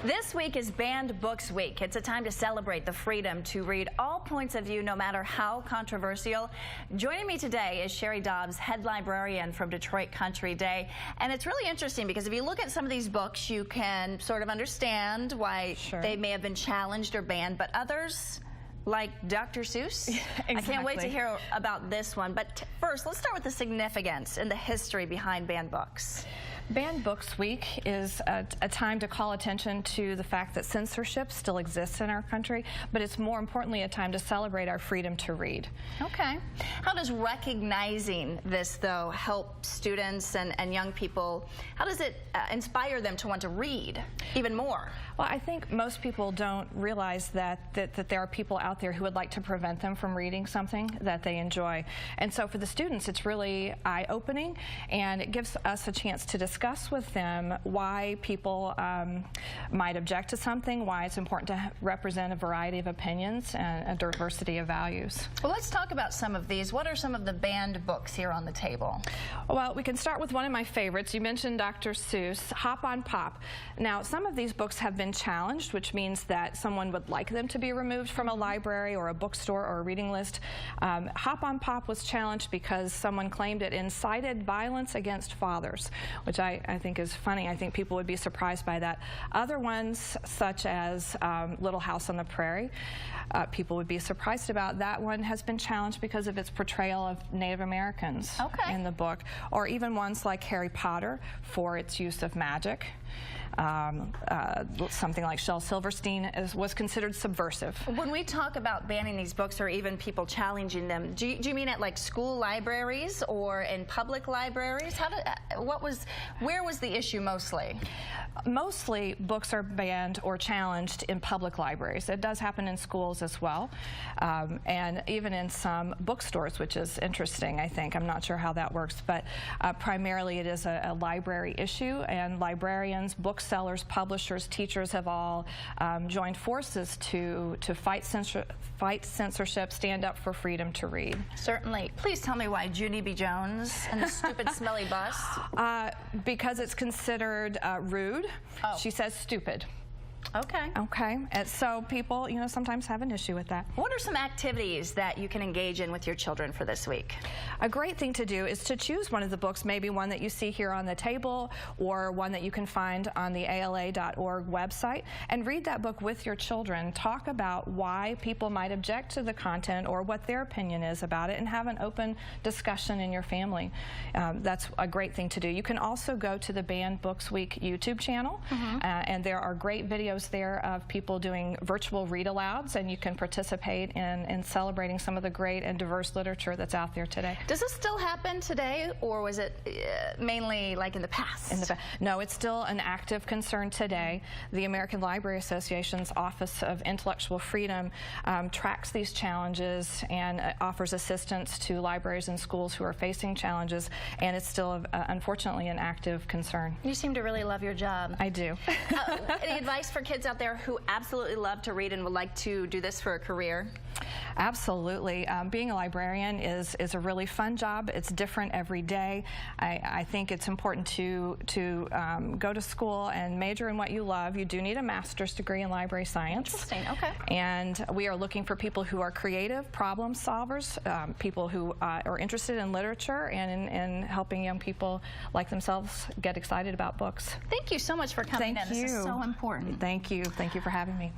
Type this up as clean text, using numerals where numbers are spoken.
This week is Banned Books Week. It's a time to celebrate the freedom to read all points of view, no matter how controversial. Joining me today is Cheri Dobbs, head librarian from Detroit Country Day. And it's really interesting because if you look at some of these books, you can sort of understand why they may have been challenged or banned, but others, like Dr. Seuss. Exactly. I can't wait to hear about this one. But first, let's start with the significance and the history behind banned books. Banned Books Week is a time to call attention to the fact that censorship still exists in our country, but it's more importantly a time to celebrate our freedom to read. Okay. How does recognizing this, though, help students and young people? How does it inspire them to want to read even more? Well, I think most people don't realize that there are people out there who would like to prevent them from reading something that they enjoy. And so for the students, it's really eye-opening, and it gives us a chance to discuss with them why people might object to something, why it's important to represent a variety of opinions and a diversity of values. Well, let's talk about some of these. What are some of the banned books here on the table? Well, we can start with one of my favorites. You mentioned Dr. Seuss, Hop on Pop. Now, some of these books have been challenged, which means that someone would like them to be removed from a library or a bookstore or a reading list. Hop on Pop was challenged because someone claimed it incited violence against fathers, which I think is funny. I think people would be surprised by that. Other ones, such as Little House on the Prairie, people would be surprised about. That one has been challenged because of its portrayal of Native Americans in the book. Or even ones like Harry Potter for its use of magic. Something like Shel Silverstein was considered subversive. When we talk about banning these books or even people challenging them, do you mean at like school libraries or in public libraries? Where was the issue mostly? Mostly books are banned or challenged in public libraries. It does happen in schools as well, and even in some bookstores, which is interesting, I think. I'm not sure how that works, but primarily it is a library issue, and librarians, booksellers, publishers, teachers have all joined forces to fight censorship, stand up for freedom to read. Certainly. Please tell me why Junie B. Jones and the stupid smelly bus? Because it's considered rude. Oh. She says stupid. Okay. Okay. And so people, sometimes have an issue with that. What are some activities that you can engage in with your children for this week? A great thing to do is to choose one of the books, maybe one that you see here on the table or one that you can find on the ALA.org website, and read that book with your children. Talk about why people might object to the content or what their opinion is about it, and have an open discussion in your family. That's a great thing to do. You can also go to the Banned Books Week YouTube channel, and there are great videos there of people doing virtual read-alouds, and you can participate in celebrating some of the great and diverse literature that's out there today. Does this still happen today, or was it mainly like in the past? No, it's still an active concern today. The American Library Association's Office of Intellectual Freedom tracks these challenges and offers assistance to libraries and schools who are facing challenges, and it's still, unfortunately, an active concern. You seem to really love your job. I do. Any advice for kids out there who absolutely love to read and would like to do this for a career? Absolutely. Being a librarian is a really fun job. It's different every day. I think it's important to go to school and major in what you love. You do need a master's degree in library science. Interesting. Okay. And we are looking for people who are creative, problem solvers, people who are interested in literature and in helping young people like themselves get excited about books. Thank you so much for coming in. Thank you. This is so important. Thank you. Thank you for having me.